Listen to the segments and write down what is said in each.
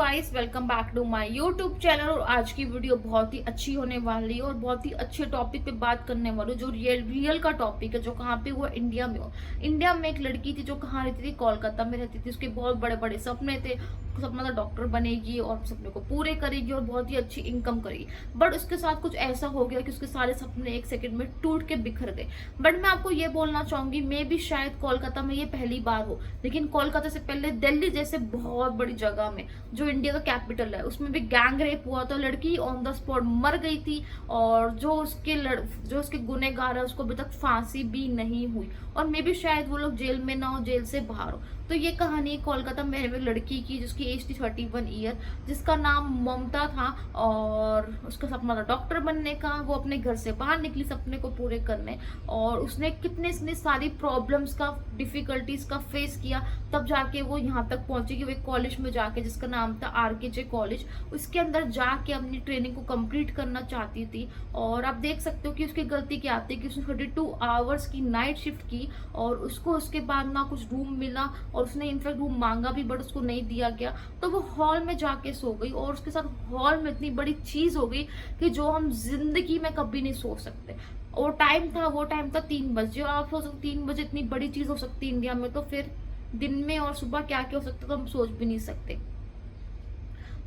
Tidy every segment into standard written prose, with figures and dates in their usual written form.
Guys, welcome back to my YouTube channel. और आज की वीडियो बहुत ही अच्छी होने वाली है और बहुत ही अच्छे टॉपिक पे बात करने वाली हूँ, जो रियल का टॉपिक है, जो कहाँ पे हुआ, इंडिया में हो। इंडिया में एक लड़की थी जो कहाँ रहती थी, कोलकाता में रहती थी। उसके बहुत बड़े बड़े सपने थे। उसका सपना था डॉक्टर बनेगी और सपने को पूरे करेगी और बहुत ही अच्छी इनकम करेगी। बट उसके साथ कुछ ऐसा हो गया कि उसके सारे सपने एक सेकंड में टूट के बिखर गए। बट मैं आपको ये बोलना चाहूंगी, मे भी शायद कोलकाता में ये पहली बार हो, लेकिन कोलकाता से पहले दिल्ली जैसे बहुत बड़ी जगह में, जो इंडिया का कैपिटल है, उसमें भी गैंग रेप हुआ था। लड़की ऑन द स्पॉट मर गई थी और जो उसके गुनहगार है उसको अभी तक फांसी भी नहीं हुई। और मे भी शायद वो लोग जेल में ना हो, जेल से बाहर हो। तो ये कहानी कोलकाता में एक लड़की की, जिसकी एज थी 31 ईयर, जिसका नाम ममता था और उसका सपना था डॉक्टर बनने का। वो अपने घर से बाहर निकली सपने को पूरे करने, और उसने कितने सारी प्रॉब्लम्स का, डिफिकल्टीज का फेस किया, तब जाके वो यहाँ तक पहुंची कि वो एक कॉलेज में जाके, जिसका नाम था RKJ कॉलेज, उसके अंदर जाके अपनी ट्रेनिंग को कंप्लीट करना चाहती थी। और आप देख सकते हो कि उसकी गलती क्या थी कि उसने 32 आवर्स की नाइट शिफ्ट की और उसको उसके बाद ना कुछ रूम मिला, और उसने इनफैक्ट रूम मांगा भी बट उसको नहीं दिया गया। तो वो हॉल में जाके सो गई, और उसके साथ हॉल में इतनी बड़ी चीज हो गई कि जो हम जिंदगी में कभी नहीं सोच सकते। और वो टाइम था 3 बजे, और आप सोच सकते 3 बजे इतनी बड़ी चीज हो सकती है इंडिया में, तो फिर दिन में और सुबह क्या क्या हो सकता है तो हम सोच भी नहीं सकते।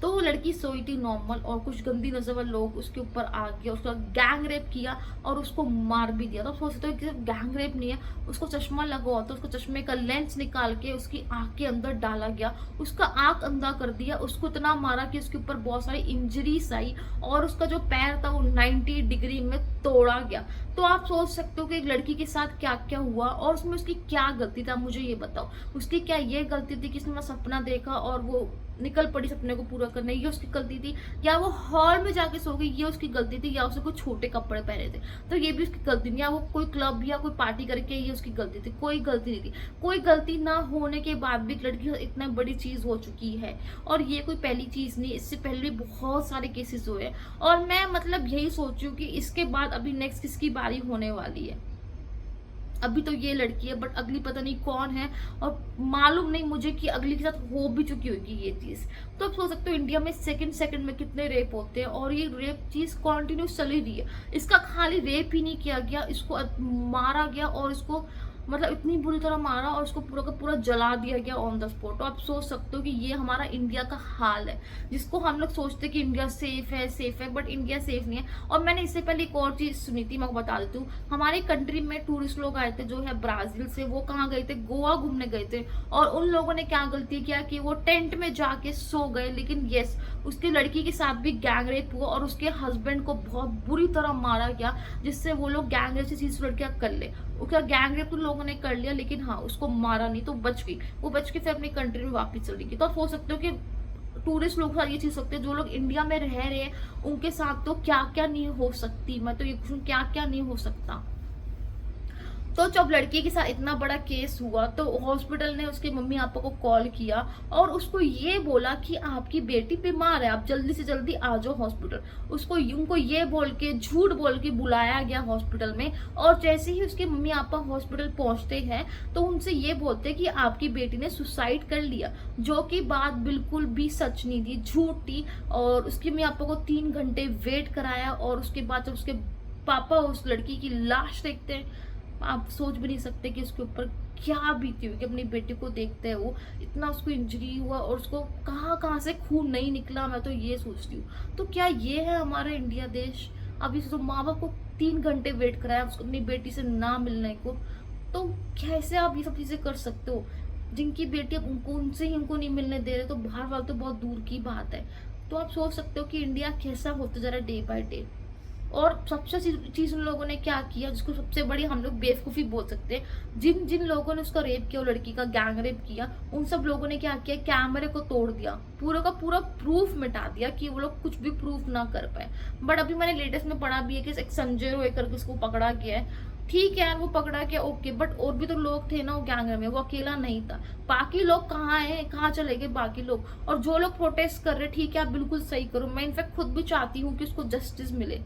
तो वो लड़की सोई थी नॉर्मल, और कुछ गंदी नजर वाले लोग उसके ऊपर आ गया, उसका गैंग रेप किया और उसको मार भी दिया। तो सोचते हो कि सिर्फ गैंग रेप नहीं है, उसको चश्मा लगा हुआ था, उसको चश्मे का लेंस निकाल के उसकी आंख के अंदर डाला गया, उसका आंख अंधा कर दिया, उसको इतना मारा कि उसके ऊपर बहुत सारी इंजरीज आई, और उसका जो पैर था वो 90 डिग्री में तोड़ा गया। तो आप सोच सकते हो कि एक लड़की के साथ क्या क्या हुआ, और उसमें उसकी क्या गलती था, मुझे ये बताओ। उसकी क्या ये गलती थी कि उसने सपना देखा और वो निकल पड़ी सपने को पूरा करने, ये उसकी गलती थी? या वो हॉल में जाके सो गई, ये उसकी गलती थी? या उसे कोई छोटे कपड़े पहने थे, तो ये भी उसकी गलती नहीं? या वो कोई क्लब या कोई पार्टी करके, ये उसकी गलती थी? कोई गलती नहीं थी। कोई गलती ना होने के बाद भी एक लड़की इतना बड़ी चीज हो चुकी है। और ये कोई पहली चीज नहीं, इससे पहले भी बहुत सारे केसेस हुए हैं। और मैं मतलब यही सोचू कि इसके बाद अभी नेक्स्ट किसकी बारी होने वाली है। अभी तो ये लड़की है, बट अगली पता नहीं कौन है, और मालूम नहीं मुझे कि अगली के साथ हो भी चुकी होगी ये चीज। तो आप सोच सकते हो इंडिया में सेकंड सेकंड में कितने रेप होते हैं, और ये रेप चीज कंटिन्यूस चली रही है। इसका खाली रेप ही नहीं किया गया, इसको मारा गया, और इसको मतलब इतनी बुरी तरह मारा और उसको पूरा का पूरा जला दिया गया ऑन द स्पॉट। तो आप सोच सकते हो कि ये हमारा इंडिया का हाल है, जिसको हम लोग सोचते कि इंडिया सेफ है, बट इंडिया सेफ नहीं है। और मैंने इससे पहले एक और चीज सुनी थी, मैं आपको बता देती हूँ। हमारे कंट्री में टूरिस्ट लोग आए थे जो है ब्राजील से, वो कहाँ गए थे, गोवा घूमने गए थे। और उन लोगों ने क्या गलती किया कि वो टेंट में जाके सो गए, लेकिन यस, उसकी लड़की के साथ भी गैंग रेप हुआ, और उसके हस्बैंड को बहुत बुरी तरह मारा गया, जिससे वो लोग गैंग रेप से चीज लड़कियां कर ले। उसका गैंग रेप तो लोगों ने कर लिया, लेकिन हाँ, उसको मारा नहीं, तो बच गई। वो बच के फिर अपनी कंट्री में वापस चली गई। तो आप सोच सकते हो कि टूरिस्ट लोग साथ ये चीज सकते हैं, जो लोग इंडिया में रह रहे हैं उनके साथ तो क्या क्या नहीं हो सकती। मैं तो ये पूछूं, क्या क्या नहीं हो सकता। तो जब लड़की के साथ इतना बड़ा केस हुआ, तो हॉस्पिटल ने उसके मम्मी पापा को कॉल किया और उसको ये बोला कि आपकी बेटी बीमार है, आप जल्दी से जल्दी आ जाओ हॉस्पिटल। उनको ये बोल के, झूठ बोल के बुलाया गया हॉस्पिटल में। और जैसे ही उसके मम्मी पापा हॉस्पिटल पहुंचते हैं, तो उनसे ये बोलते हैं कि आपकी बेटी ने सुसाइड कर लिया, जो कि बात बिल्कुल भी सच नहीं थी, झूठ थी। और उसके मम्मी पापा को 3 घंटे वेट कराया, और उसके बाद जब उसके पापा उस लड़की की लाश देखते हैं, आप सोच भी नहीं सकते कि उसके ऊपर क्या बीती हुई, कि अपनी बेटी को देखते हैं वो, इतना उसको इंजरी हुआ और उसको कहाँ कहाँ से खून नहीं निकला। मैं तो ये सोचती हूँ, तो क्या ये है हमारा इंडिया देश? अभी तो माँ बाप को 3 घंटे वेट कराया उसको अपनी बेटी से ना मिलने को, तो कैसे आप ये सब चीजें कर सकते हो? जिनकी बेटी अब उनको, उनसे ही उनको नहीं मिलने दे रहे, तो बाहर वाले तो बहुत दूर की बात है। तो आप सोच सकते हो कि इंडिया कैसा होता जा रहा है डे बाय डे। और सबसे चीज उन लोगों ने क्या किया, जिसको सबसे बड़ी हम लोग बेवकूफी बोल सकते हैं, जिन जिन लोगों ने उसका रेप किया, वो लड़की का गैंग रेप किया, उन सब लोगों ने क्या किया, कैमरे को तोड़ दिया, पूरा का पूरा प्रूफ मिटा दिया, कि वो लोग कुछ भी प्रूफ ना कर पाए। बट अभी मैंने लेटेस्ट में पढ़ा भी है कि एक संजय रॉय करके उसको पकड़ा गया है। ठीक है यार, वो पकड़ा गया, ओके, बट और भी तो लोग थे ना वो गैंग में, वो अकेला नहीं था। बाकी लोग कहाँ है, कहाँ चले गए बाकी लोग? और जो लोग प्रोटेस्ट कर रहे, ठीक है, आप बिल्कुल सही करो, मैं इनफैक्ट खुद भी चाहती हूँ कि उसको जस्टिस मिले,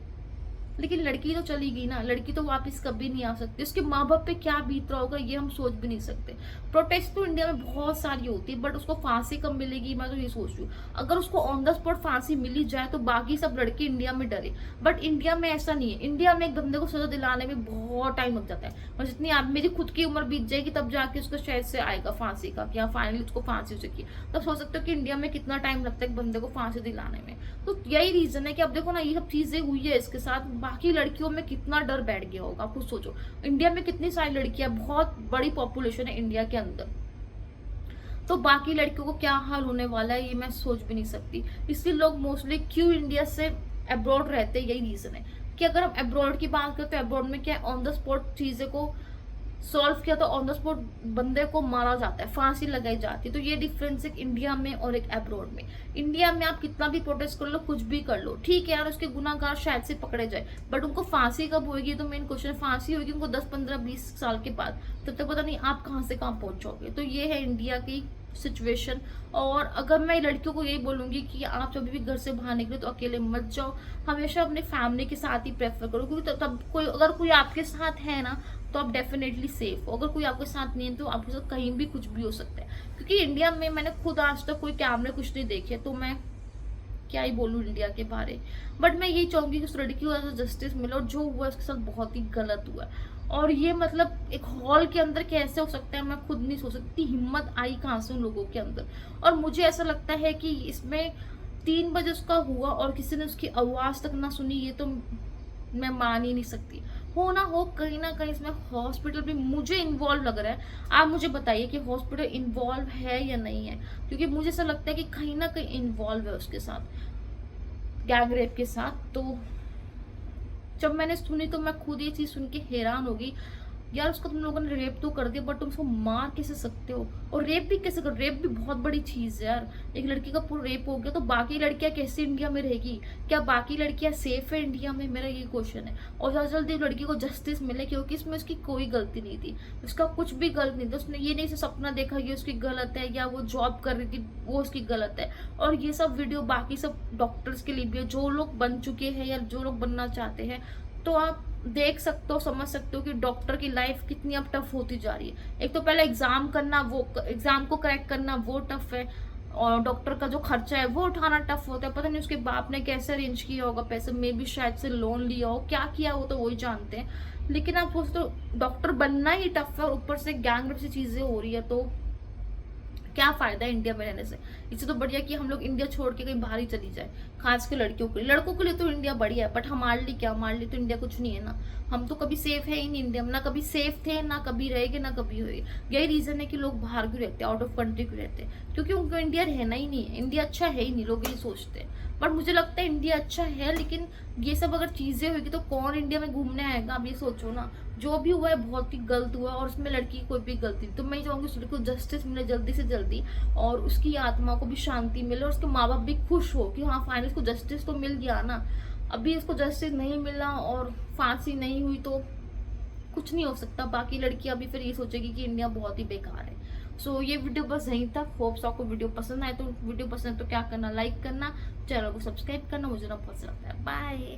लेकिन लड़की तो चली गई ना, लड़की तो वापस कभी नहीं आ सकती। उसके माँ बाप पे क्या बीत रहा होगा ये हम सोच भी नहीं सकते। प्रोटेस्ट तो इंडिया में बहुत सारी होती है, बट उसको फांसी कब मिलेगी मैं तो ये सोच रही हूँ। अगर उसको ऑन द स्पॉट फांसी मिली जाए तो बाकी सब लड़के इंडिया में डरे, बट इंडिया में ऐसा नहीं है। इंडिया में एक बंदे को सजा दिलाने में बहुत टाइम लग जाता है, और जितनी आप मेरी खुद की उम्र बीत जाएगी तब जाके उसको शायद से आएगा फांसी का, कि हाँ फाइनली उसको फांसी हो चुकी है। तब सोच सकते हो कि इंडिया में कितना टाइम लगता है एक बंदे को फांसी दिलाने में। तो यही रीजन है कि अब देखो ना, ये सब चीजें हुई है इसके साथ, बाकी लड़कियों में कितना डर बैठ गया होगा। खुद सोचो, इंडिया में कितनी सारी लड़कियां, बहुत बड़ी पॉपुलेशन है इंडिया के अंदर, तो बाकी लड़कियों को क्या हाल होने वाला है ये मैं सोच भी नहीं सकती। इसलिए लोग मोस्टली क्यों इंडिया से अब्रॉड रहते हैं, यही रीजन है कि अगर हम अब्रॉड की बात करते हैं, अब्रॉड में क्या ऑन द स्पॉट चीजें को सॉल्व किया तो ऑन द स्पॉट बंदे को मारा जाता है, फांसी लगाई जाती है। तो ये डिफरेंस है इंडिया में और एक अब्रॉड में। इंडिया में आप कितना भी प्रोटेस्ट कर लो, कुछ भी कर लो, ठीक है यार, उसके गुनाहगार शायद से पकड़े जाए, बट उनको फांसी कब होगी तो मेन क्वेश्चन। फांसी होगी उनको 10, 15, 20 साल के बाद, तब तक पता नहीं आप कहाँ से कहाँ पहुंचोगे। तो ये है इंडिया की सिचुएशन। और अगर मैं लड़कियों को यही बोलूंगी कि आप जब भी घर से बाहर निकले तो अकेले मत जाओ, हमेशा अपने फैमिली के साथ ही प्रेफर करो, क्योंकि तब कोई अगर कोई आपके साथ है ना तो आप डेफिनेटली सेफ हो। अगर कोई आपके साथ नहीं है तो आपके साथ कहीं भी कुछ भी हो सकता है, क्योंकि इंडिया में मैंने खुद आज तक कोई कैमरे कुछ नहीं देखे, तो मैं क्या ही बोलूँ इंडिया के बारे। बट मैं यही चाहूंगी कि उस लड़की को ऐसा जस्टिस मिले, और जो हुआ उसके साथ बहुत ही गलत हुआ है। और ये मतलब एक हॉल के अंदर कैसे हो सकता है मैं खुद नहीं सोच सकती, हिम्मत आई कहाँ से उन लोगों के अंदर। और मुझे ऐसा लगता है कि इसमें 3 बजे उसका हुआ और किसी ने उसकी आवाज तक ना सुनी, ये तो मैं मान ही नहीं सकती। हो ना हो कहीं ना कहीं इसमें हॉस्पिटल भी मुझे इन्वॉल्व लग रहा है। आप मुझे बताइए कि हॉस्पिटल इन्वॉल्व है या नहीं है, क्योंकि मुझे ऐसा लगता है कि कहीं ना कहीं इन्वॉल्व है उसके साथ, गैंग रेप के साथ। तो जब मैंने सुनी तो मैं खुद ये चीज सुन के हैरान हो गई, यार उसको तुम लोगों ने रेप तो कर दिया, बट तुम उसको मार कैसे सकते हो, और रेप भी कैसे कर। रेप भी बहुत बड़ी चीज है यार, एक लड़की का पूरा रेप हो गया तो बाकी लड़कियां कैसे इंडिया में रहेगी, क्या बाकी लड़कियां सेफ है इंडिया में, मेरा ये क्वेश्चन है। और ज्यादा जल्दी लड़की को जस्टिस मिले, क्योंकि इसमें उसकी कोई गलती नहीं थी, उसका कुछ भी गलत नहीं था। उसने ये नहीं सपना देखा ये उसकी गलत है, या वो जॉब कर रही थी वो उसकी गलत है। और ये सब वीडियो बाकी सब डॉक्टर्स के लिए भी है, जो लोग बन चुके हैं या जो लोग बनना चाहते हैं, तो आप देख सकते हो, समझ सकते हो कि डॉक्टर की लाइफ कितनी अब टफ होती जा रही है। एक तो पहले एग्जाम करना, वो एग्जाम को क्रैक करना वो टफ है, और डॉक्टर का जो खर्चा है वो उठाना टफ होता है। पता नहीं उसके बाप ने कैसे अरेंज किया होगा पैसे, मे भी शायद से लोन लिया हो, क्या किया हो तो वही जानते हैं। लेकिन आप सोचते हो डॉक्टर बनना ही टफ है, और ऊपर से गैंग रेप से चीजें हो रही है, तो क्या फायदा है इंडिया में रहने से। इससे तो बढ़िया कि हम लोग इंडिया छोड़ के कहीं बाहर ही चली जाए, खास के लड़कियों के लिए। लड़कों के लिए तो इंडिया बढ़िया है, बट हमारे लिए क्या, हमारे लिए तो इंडिया कुछ नहीं है ना। हम तो कभी सेफ है ही नहीं इंडिया में, ना कभी सेफ थे, ना कभी रहेंगे, ना कभी होएंगे। यही रीजन है कि लोग बाहर क्यों रहते हैं, आउट ऑफ कंट्री क्यों रहते हैं, क्योंकि उनको इंडिया रहना ही नहीं है, इंडिया अच्छा है ही नहीं, लोग ये सोचते हैं। बट मुझे लगता है इंडिया अच्छा है, लेकिन ये सब अगर चीजें होगी तो कौन इंडिया में घूमने आएगा। आप ये सोचो ना, जो भी हुआ है बहुत ही गलत हुआ, और उसमें लड़की की कोई भी गलती नहीं। तो मैं चाहूंगी उस लड़की को जस्टिस मिले जल्दी से जल्दी, और उसकी आत्मा को भी शांति मिले, और उसके माँ बाप भी खुश हो कि हाँ फाइनली उसको जस्टिस तो मिल गया ना। अभी उसको जस्टिस नहीं मिला और फांसी नहीं हुई तो कुछ नहीं हो सकता। बाकी लड़की अभी फिर ये सोचेगी कि इंडिया बहुत ही बेकार है। सो ये वीडियो बस यहीं तक। होप्स आपको वीडियो पसंद आए, तो वीडियो पसंद है तो क्या करना, लाइक करना, चैनल को सब्सक्राइब करना, मुझे ना बहुत अच्छा लगता है। बाय।